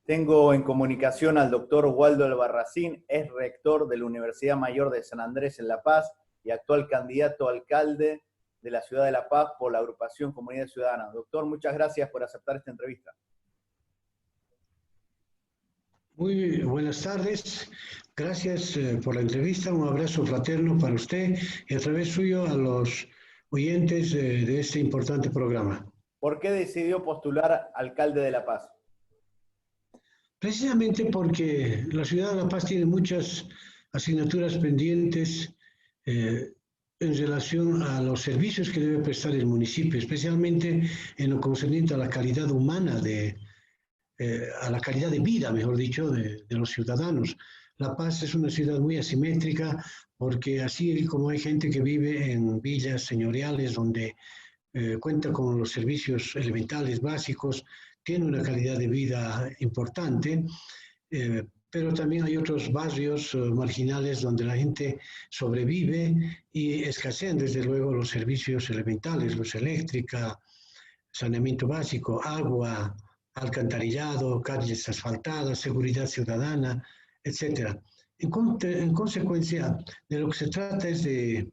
Tengo en comunicación al doctor Waldo Albarracín, es rector de la Universidad Mayor de San Andrés en La Paz y actual candidato a alcalde de la ciudad de La Paz por la agrupación Comunidad Ciudadana. Doctor, muchas gracias por aceptar esta entrevista. Muy buenas tardes, gracias por la entrevista, un abrazo fraterno para usted y a través suyo a los oyentes de este importante programa. ¿Por qué decidió postular alcalde de La Paz? Precisamente porque la ciudad de La Paz tiene muchas asignaturas pendientes en relación a los servicios que debe prestar el municipio, especialmente en lo concerniente a la calidad humana a la calidad de vida, mejor dicho, de los ciudadanos. La Paz es una ciudad muy asimétrica porque así como hay gente que vive en villas señoriales donde cuenta con los servicios elementales básicos, tiene una calidad de vida importante, pero también hay otros barrios marginales donde la gente sobrevive y escasean desde luego los servicios elementales, luz eléctrica, saneamiento básico, agua, alcantarillado, calles asfaltadas, seguridad ciudadana, etc. En consecuencia, de lo que se trata es de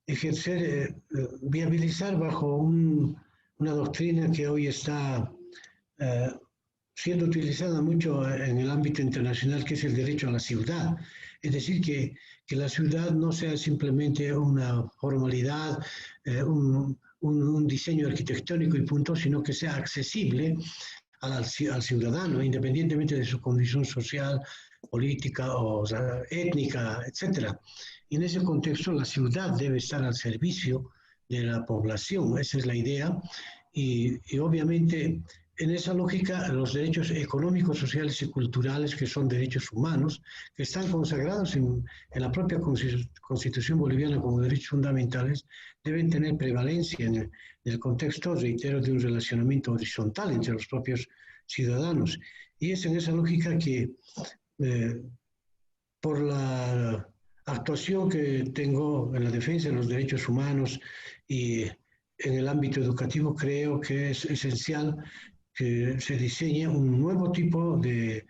ejercer, viabilizar bajo una doctrina que hoy está siendo utilizada mucho en el ámbito internacional, que es el derecho a la ciudad. Es decir, que la ciudad no sea simplemente una formalidad, un diseño arquitectónico y punto, sino que sea accesible al ciudadano, independientemente de su condición social, política o sea, étnica, etc. Y en ese contexto la ciudad debe estar al servicio de la población, esa es la idea, y obviamente en esa lógica los derechos económicos, sociales y culturales, que son derechos humanos, que están consagrados en la propia Constitución boliviana como derechos fundamentales, deben tener prevalencia en el contexto, reitero, de un relacionamiento horizontal entre los propios ciudadanos. Y es en esa lógica que, por la actuación que tengo en la defensa de los derechos humanos y en el ámbito educativo, creo que es esencial que se diseñe un nuevo tipo de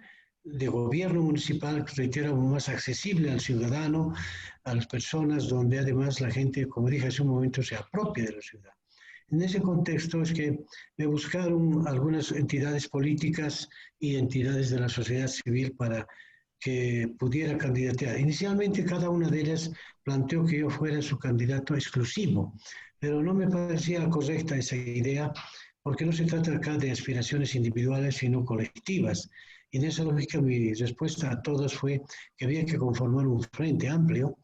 gobierno municipal, reitero, más accesible al ciudadano, a las personas, donde además la gente, como dije hace un momento, se apropie de la ciudad. En ese contexto es que me buscaron algunas entidades políticas y entidades de la sociedad civil para que pudiera candidatear. Inicialmente cada una de ellas planteó que yo fuera su candidato exclusivo, pero no me parecía correcta esa idea, porque no se trata acá de aspiraciones individuales, sino colectivas. Y en esa lógica mi respuesta a todos fue que había que conformar un frente amplio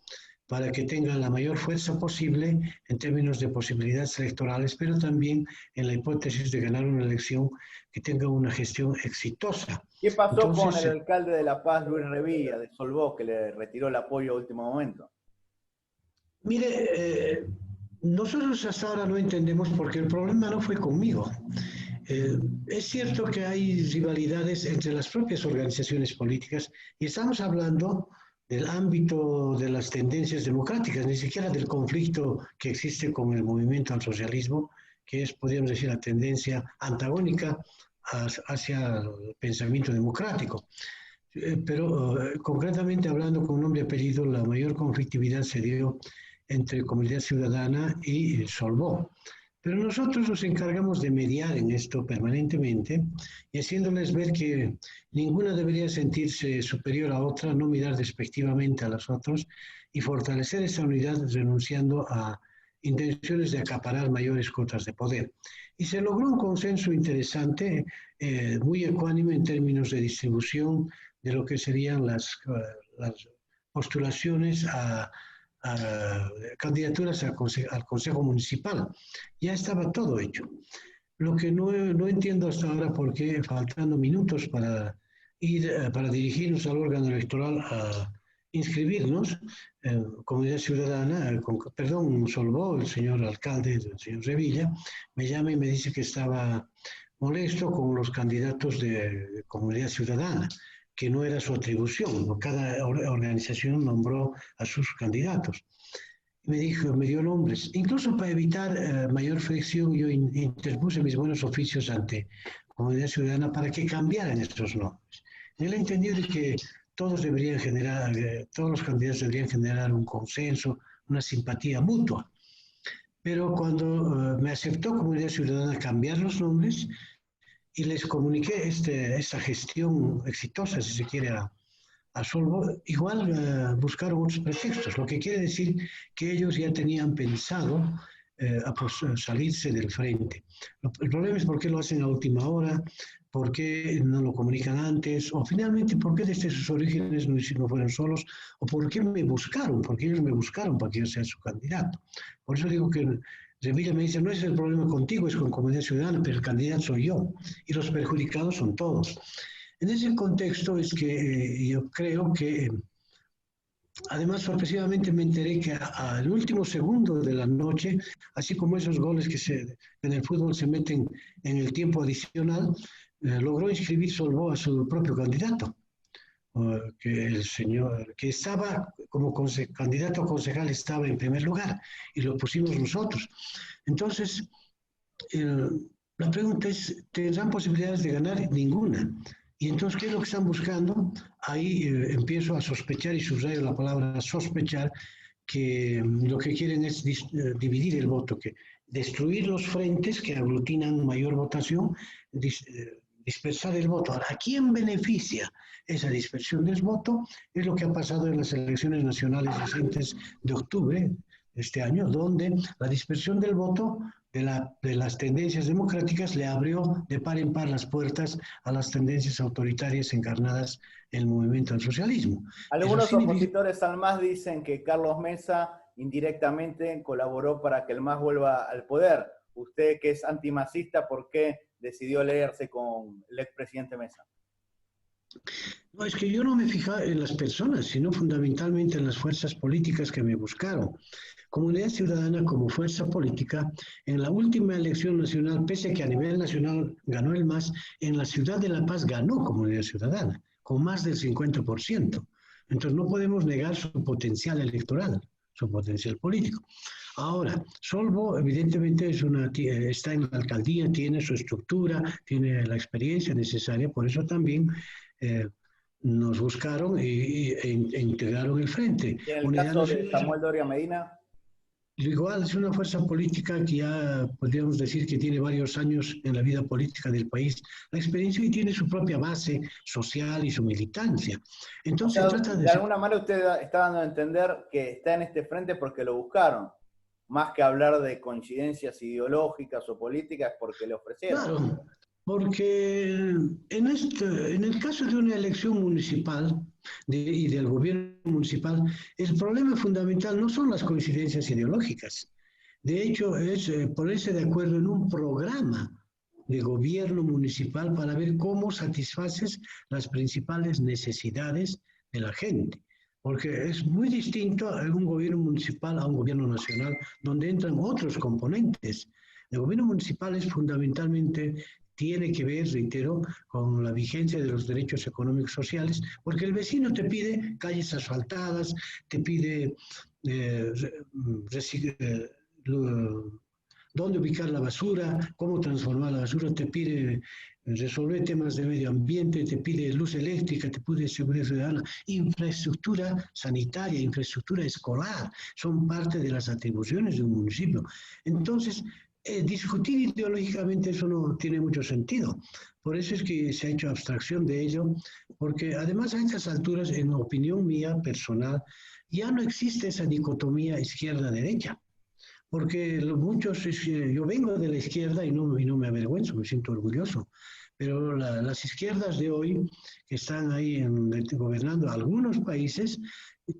para que tengan la mayor fuerza posible en términos de posibilidades electorales, pero también en la hipótesis de ganar una elección que tenga una gestión exitosa. ¿Qué pasó con el alcalde de La Paz, Luis Revilla, de Solvó, que le retiró el apoyo a último momento? Mire, nosotros hasta ahora no entendemos porque el problema no fue conmigo. Es cierto que hay rivalidades entre las propias organizaciones políticas y estamos hablando del ámbito de las tendencias democráticas, ni siquiera del conflicto que existe con el movimiento al socialismo, que es, podríamos decir, la tendencia antagónica hacia el pensamiento democrático. Pero concretamente hablando con nombre y apellido, la mayor conflictividad se dio entre Comunidad Ciudadana y Solvó. Pero nosotros nos encargamos de mediar en esto permanentemente y haciéndoles ver que ninguna debería sentirse superior a otra, no mirar despectivamente a los otros y fortalecer esa unidad renunciando a intenciones de acaparar mayores cuotas de poder. Y se logró un consenso interesante, muy ecuánime en términos de distribución de lo que serían las postulaciones a candidaturas al Consejo Municipal. Ya estaba todo hecho. Lo que no entiendo hasta ahora por qué, faltando minutos para para dirigirnos al órgano electoral a inscribirnos, Comunidad Ciudadana, perdón, Solvó, el señor alcalde, el señor Revilla, me llama y me dice que estaba molesto con los candidatos de Comunidad Ciudadana, que no era su atribución, cada organización nombró a sus candidatos. Me dio nombres. Incluso para evitar mayor fricción, yo interpuse mis buenos oficios ante Comunidad Ciudadana para que cambiaran estos nombres. Él ha entendido de que todos los candidatos deberían generar un consenso, una simpatía mutua. Pero cuando me aceptó Comunidad Ciudadana cambiar los nombres y les comuniqué esta gestión exitosa, si se quiere, a Solvo, igual buscaron otros pretextos, lo que quiere decir que ellos ya tenían pensado salirse del frente. El problema es por qué lo hacen a última hora, por qué no lo comunican antes, o finalmente por qué desde sus orígenes no fueron solos, o por qué me buscaron, porque ellos me buscaron para que yo sea su candidato. Por eso digo que Revilla me dice, no es el problema contigo, es con Comunidad Ciudadana, pero el candidato soy yo, y los perjudicados son todos. En ese contexto es que yo creo que, además, sorpresivamente me enteré que al último segundo de la noche, así como esos goles que en el fútbol se meten en el tiempo adicional, logró inscribir Solvo a su propio candidato, que el señor, que estaba como candidato a concejal, estaba en primer lugar, y lo pusimos nosotros. Entonces, la pregunta es, ¿tendrán posibilidades de ganar? Ninguna. Y entonces, ¿qué es lo que están buscando? Ahí empiezo a sospechar, y subrayo la palabra sospechar, que lo que quieren es dividir el voto, que destruir los frentes que aglutinan mayor votación, dispersar el voto. Ahora, ¿a quién beneficia esa dispersión del voto? Es lo que ha pasado en las elecciones nacionales recientes de octubre de este año, donde la dispersión del voto de las tendencias democráticas le abrió de par en par las puertas a las tendencias autoritarias encarnadas en el movimiento del socialismo. Algunos opositores al MAS dicen que Carlos Mesa indirectamente colaboró para que el MAS vuelva al poder. Usted, que es antimasista, ¿por qué decidió leerse con el expresidente Mesa? No, es que yo no me fijaba en las personas, sino fundamentalmente en las fuerzas políticas que me buscaron. Comunidad Ciudadana como fuerza política, en la última elección nacional, pese a que a nivel nacional ganó el MAS, en la ciudad de La Paz ganó Comunidad Ciudadana, con más del 50%. Entonces no podemos negar su potencial electoral, su potencial político. Ahora, Solvo evidentemente está en la alcaldía, tiene su estructura, tiene la experiencia necesaria, por eso también nos buscaron e integraron el frente. ¿Y en el caso de Samuel Doria Medina? Igual es una fuerza política que ya podríamos decir que tiene varios años en la vida política del país, la experiencia, y tiene su propia base social y su militancia. Entonces, o sea, trata de alguna manera usted está dando a entender que está en este frente porque lo buscaron, más que hablar de coincidencias ideológicas o políticas, porque le ofrecieron. Claro, porque en el caso de una elección municipal y del gobierno municipal, el problema fundamental no son las coincidencias ideológicas. De hecho, es ponerse de acuerdo en un programa de gobierno municipal para ver cómo satisfaces las principales necesidades de la gente. Porque es muy distinto a un gobierno municipal a un gobierno nacional, donde entran otros componentes. El gobierno municipal es fundamentalmente, tiene que ver, reitero, con la vigencia de los derechos económicos sociales, porque el vecino te pide calles asfaltadas, te pide dónde ubicar la basura, cómo transformar la basura, te pide resolver temas de medio ambiente, te pide luz eléctrica, te pide seguridad ciudadana, infraestructura sanitaria, infraestructura escolar, son parte de las atribuciones de un municipio. Entonces, discutir ideológicamente eso no tiene mucho sentido. Por eso es que se ha hecho abstracción de ello, porque además a estas alturas, en opinión mía personal, ya no existe esa dicotomía izquierda-derecha. Porque yo vengo de la izquierda y no me avergüenzo, me siento orgulloso, pero las izquierdas de hoy, que están ahí gobernando algunos países,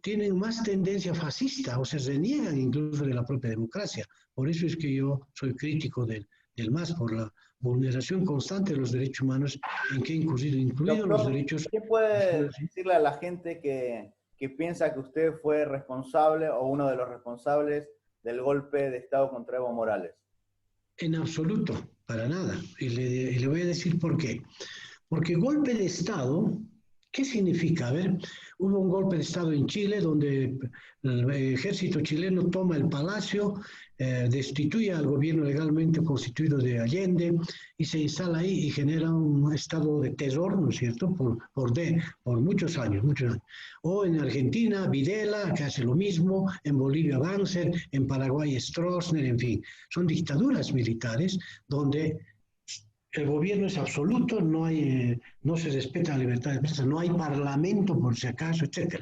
tienen más tendencia fascista, o se reniegan incluso de la propia democracia. Por eso es que yo soy crítico del MAS, por la vulneración constante de los derechos humanos en que ha incurrido, incluidos los derechos... ¿Qué puede decirle a la gente que piensa que usted fue responsable o uno de los responsables del golpe de Estado contra Evo Morales? En absoluto, para nada. Y le voy a decir por qué. Porque golpe de Estado, ¿Qué significa? A ver, hubo un golpe de Estado en Chile donde el ejército chileno toma el palacio, destituye al gobierno legalmente constituido de Allende y se instala ahí y genera un estado de terror, ¿no es cierto?, por muchos años, muchos años. O en Argentina, Videla, que hace lo mismo, en Bolivia, Banzer, en Paraguay, Stroessner, en fin. Son dictaduras militares donde el gobierno es absoluto, no se respeta la libertad de prensa, no hay parlamento por si acaso, etc.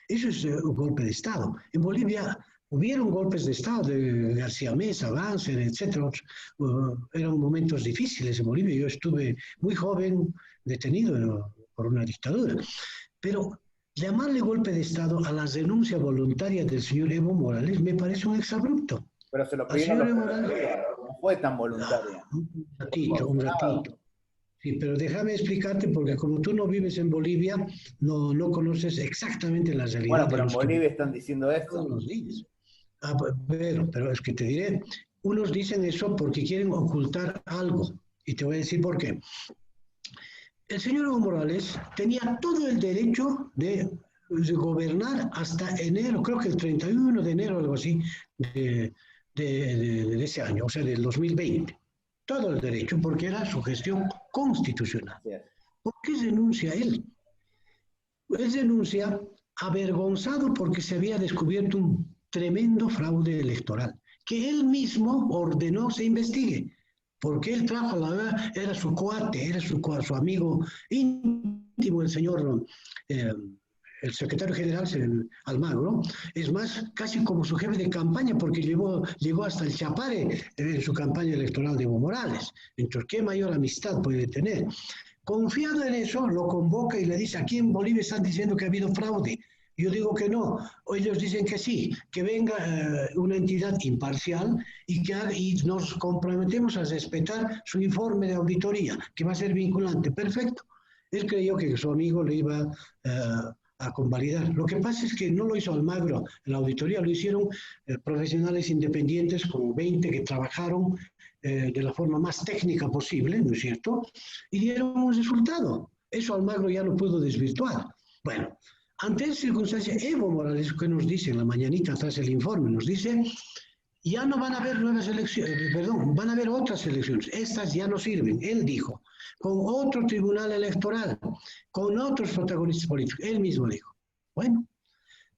Eso es un golpe de Estado. En Bolivia hubieron golpes de Estado de García Mesa, Banzer, etc. Eran momentos difíciles en Bolivia. Yo estuve muy joven detenido por una dictadura. Pero llamarle golpe de Estado a la renuncia voluntaria del señor Evo Morales me parece un exabrupto. Pero se lo pidieron los Morales, no fue tan voluntaria. Un ratito. Sí, pero déjame explicarte porque como tú no vives en Bolivia, no conoces exactamente la realidad. Bueno, pero en Bolivia están diciendo esto. Todos los días. Pero es que te diré, unos dicen eso porque quieren ocultar algo. Y te voy a decir por qué. El señor Evo Morales tenía todo el derecho de gobernar hasta enero, creo que el 31 de enero o algo así, de ese año, o sea, del 2020. Todo el derecho, porque era su gestión constitucional. ¿Por qué renuncia él? Él renuncia avergonzado porque se había descubierto un tremendo fraude electoral, que él mismo ordenó se investigue, porque él trajo a la verdad, era su cuate, era su amigo íntimo, el señor... el secretario general, Almagro, es más, casi como su jefe de campaña, porque llegó hasta el Chapare en su campaña electoral de Evo Morales. Entonces, ¿qué mayor amistad puede tener? Confiado en eso, lo convoca y le dice, aquí en Bolivia están diciendo que ha habido fraude. Yo digo que no, ellos dicen que sí, que venga una entidad imparcial y nos comprometemos a respetar su informe de auditoría, que va a ser vinculante. Perfecto. Él creyó que su amigo le iba a convalidar. Lo que pasa es que no lo hizo Almagro en la auditoría, lo hicieron profesionales independientes, como 20 que trabajaron de la forma más técnica posible, ¿no es cierto? Y dieron un resultado. Eso Almagro ya lo pudo desvirtuar. Bueno, ante esa circunstancia, Evo Morales, que nos dice en la mañanita tras el informe, nos dice, ya no van a haber nuevas elecciones, van a haber otras elecciones, estas ya no sirven, él dijo, con otro tribunal electoral, con otros protagonistas políticos, él mismo dijo. Bueno,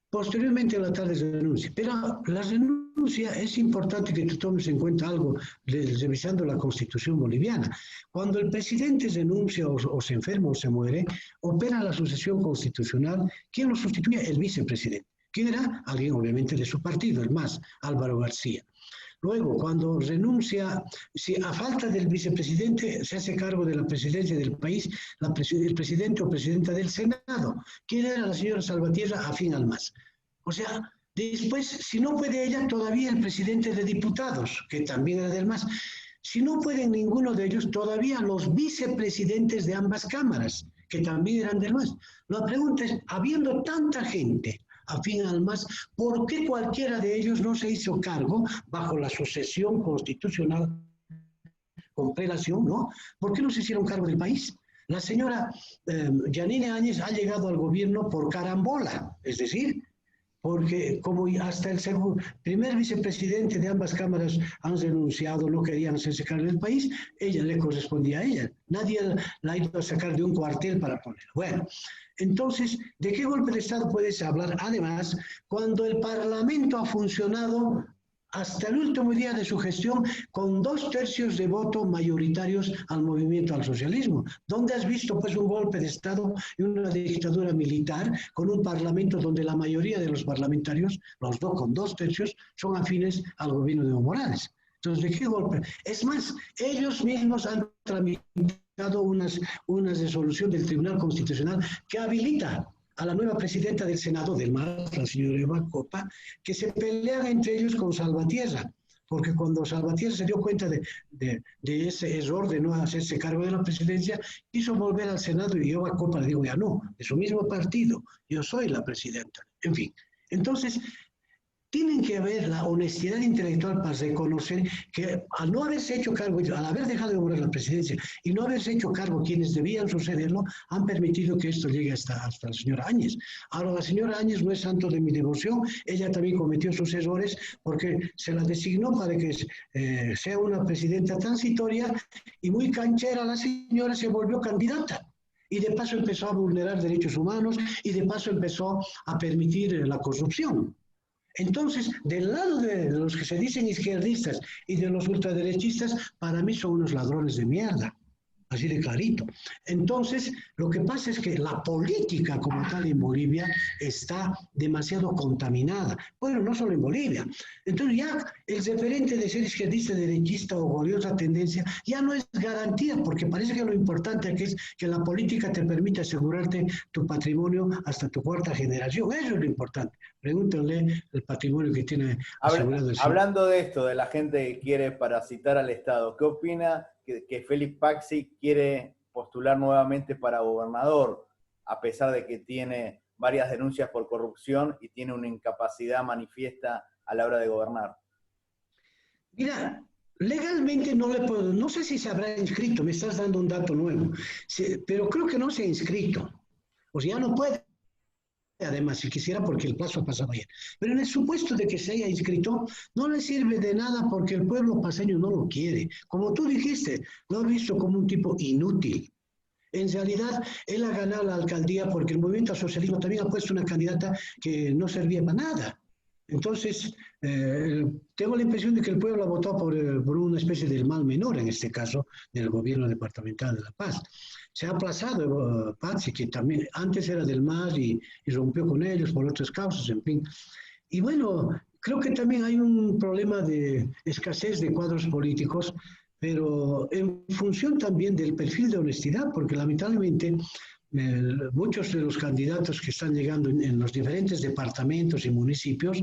posteriormente en la tarde se renuncia, pero la renuncia es importante que tú tomes en cuenta algo, revisando la Constitución boliviana. Cuando el presidente renuncia o se enferma o se muere, opera la sucesión constitucional. ¿Quién lo sustituye? El vicepresidente. ¿Quién era? Alguien obviamente de su partido, el MAS, Álvaro García. Luego, cuando renuncia, si a falta del vicepresidente se hace cargo de la presidencia del país, el presidente o presidenta del Senado. ¿Quién era? La señora Salvatierra, afín al MAS. O sea, después, si no puede ella, todavía el presidente de diputados, que también era del MAS. Si no pueden ninguno de ellos, todavía los vicepresidentes de ambas cámaras, que también eran del MAS. La pregunta es, habiendo tanta gente afín al MAS, ¿por qué cualquiera de ellos no se hizo cargo bajo la sucesión constitucional con prelación, ¿no? ¿Por qué no se hicieron cargo del país? La señora Yanine Áñez ha llegado al gobierno por carambola, es decir, porque como hasta el primer vicepresidente de ambas cámaras han renunciado, no querían hacerse cargo del país, ella le correspondía a ella. Nadie la ha ido a sacar de un cuartel para ponerla. Bueno, entonces, ¿de qué golpe de Estado puedes hablar? Además, cuando el Parlamento ha funcionado hasta el último día de su gestión con 2/3 de votos mayoritarios al movimiento al socialismo. ¿Dónde has visto pues un golpe de Estado y una dictadura militar con un parlamento donde la mayoría de los parlamentarios, los dos con 2/3, son afines al gobierno de Evo Morales? Entonces, ¿de qué golpe? Es más, ellos mismos han tramitado una resolución del Tribunal Constitucional que habilita a la nueva presidenta del Senado del MAS, la señora Eva Copa, que se pelean entre ellos con Salvatierra, porque cuando Salvatierra se dio cuenta de ese error de no hacerse cargo de la presidencia, quiso volver al Senado y Eva Copa le dijo, ya no, de su mismo partido, yo soy la presidenta. En fin, entonces, tienen que haber la honestidad intelectual para reconocer que al no haberse hecho cargo, al haber dejado de gobernar la presidencia y no haberse hecho cargo quienes debían sucederlo, han permitido que esto llegue hasta la señora Áñez. Ahora, la señora Áñez no es santo de mi devoción, ella también cometió sus errores porque se la designó para que sea una presidenta transitoria y muy canchera la señora se volvió candidata. Y de paso empezó a vulnerar derechos humanos y de paso empezó a permitir la corrupción. Entonces, del lado de los que se dicen izquierdistas y de los ultraderechistas, para mí son unos ladrones de mierda, así de clarito. Entonces, lo que pasa es que la política como tal en Bolivia está demasiado contaminada. Bueno, no solo en Bolivia. Entonces ya el referente de ser izquierdista, derechista o de otra tendencia ya no es garantía, porque parece que lo importante aquí es que la política te permite asegurarte tu patrimonio hasta tu cuarta generación. Eso es lo importante. Pregúntale el patrimonio que tiene asegurado el señor. Hablando de esto, de la gente que quiere parasitar al Estado, ¿qué opina que Félix Paxi quiere postular nuevamente para gobernador, a pesar de que tiene varias denuncias por corrupción y tiene una incapacidad manifiesta a la hora de gobernar? Mira, legalmente no le puedo, no sé si se habrá inscrito, me estás dando un dato nuevo, pero creo que no se ha inscrito. O sea, ya no puede, además, si quisiera, porque el plazo pasaba ayer. Pero en el supuesto de que se haya inscrito, no le sirve de nada porque el pueblo paseño no lo quiere. Como tú dijiste, lo ha visto como un tipo inútil. En realidad, él ha ganado la alcaldía porque el movimiento al socialismo también ha puesto una candidata que no servía para nada. Entonces, tengo la impresión de que el pueblo ha votado por una especie de mal menor, en este caso, del gobierno departamental de La Paz. Se ha aplazado Patsy, que también antes era del MAS y rompió con ellos por otras causas, en fin. Y bueno, creo que también hay un problema de escasez de cuadros políticos, pero en función también del perfil de honestidad, porque lamentablemente muchos de los candidatos que están llegando en los diferentes departamentos y municipios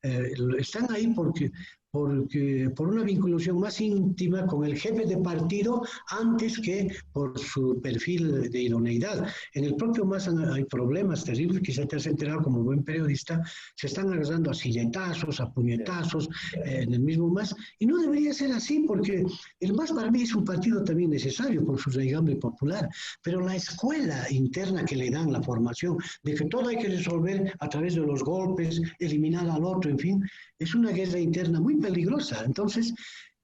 están ahí porque por una vinculación más íntima con el jefe de partido antes que por su perfil de idoneidad. En el propio MAS hay problemas terribles, quizá te has enterado como buen periodista, se están agarrando a silletazos, a puñetazos en el mismo MAS, y no debería ser así porque el MAS para mí es un partido también necesario por su raigambre popular, pero la escuela interna que le dan, la formación, de que todo hay que resolver a través de los golpes, eliminar al otro, en fin, es una guerra interna muy peligrosa. Entonces,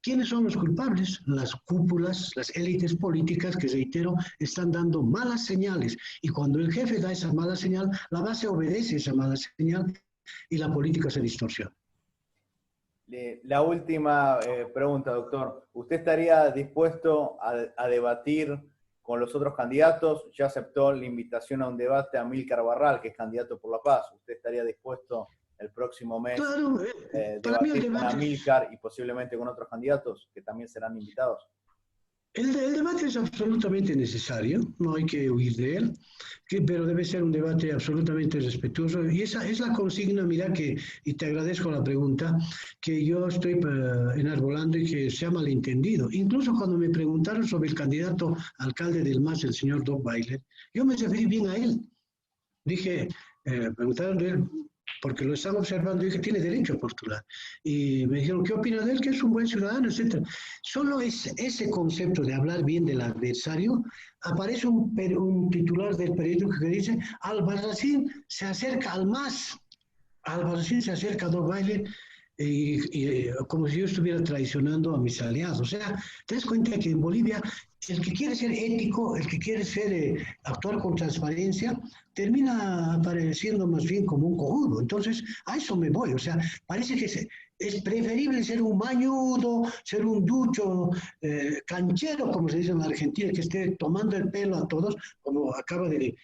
¿quiénes son los culpables? Las cúpulas, las élites políticas que, reitero, están dando malas señales. Y cuando el jefe da esa mala señal, la base obedece esa mala señal y la política se distorsiona. La última pregunta, doctor. ¿Usted estaría dispuesto a debatir con los otros candidatos? Ya aceptó la invitación a un debate a Amílcar Barral, que es candidato por La Paz. ¿Usted estaría dispuesto el próximo mes Claro, debatir con Amílcar y posiblemente con otros candidatos que también serán invitados? El debate es absolutamente necesario, no hay que huir de él, pero debe ser un debate absolutamente respetuoso. Y esa es la consigna, mira, y te agradezco la pregunta, que yo estoy enarbolando y que se ha malentendido. Incluso cuando me preguntaron sobre el candidato alcalde del MAS, el señor Doc Weiler, yo me referí bien a él. Dije, preguntaron de él, porque lo están observando, y dije, tiene derecho a postular. Y me dijeron, ¿qué opina de él? Que es un buen ciudadano, etc. Solo es ese concepto de hablar bien del adversario. Aparece un titular del periódico que dice, Albarracín se acerca al MAS. Albarracín se acerca a Doc Weiler como si yo estuviera traicionando a mis aliados. O sea, te das cuenta que en Bolivia el que quiere ser ético, el que quiere actuar con transparencia, termina apareciendo más bien como un cojudo. Entonces, a eso me voy. O sea, parece que es preferible ser un mañudo, ser un ducho canchero, como se dice en la Argentina, que esté tomando el pelo a todos, como acaba de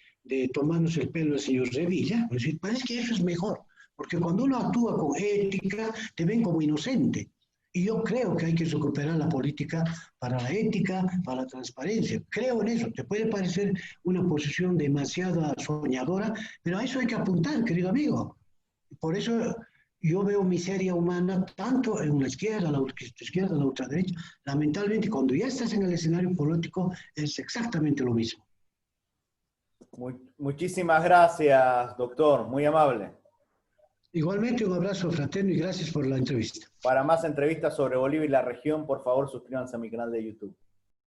tomarnos el pelo el señor Revilla. Es decir, parece que eso es mejor. Porque cuando uno actúa con ética, te ven como inocente. Y yo creo que hay que recuperar la política para la ética, para la transparencia. Creo en eso. Te puede parecer una posición demasiado soñadora, pero a eso hay que apuntar, querido amigo. Por eso yo veo miseria humana tanto en la izquierda, la ultraderecha. Lamentablemente, cuando ya estás en el escenario político, es exactamente lo mismo. Muchísimas gracias, doctor. Muy amable. Igualmente, un abrazo fraterno y gracias por la entrevista. Para más entrevistas sobre Bolivia y la región, por favor suscríbanse a mi canal de YouTube.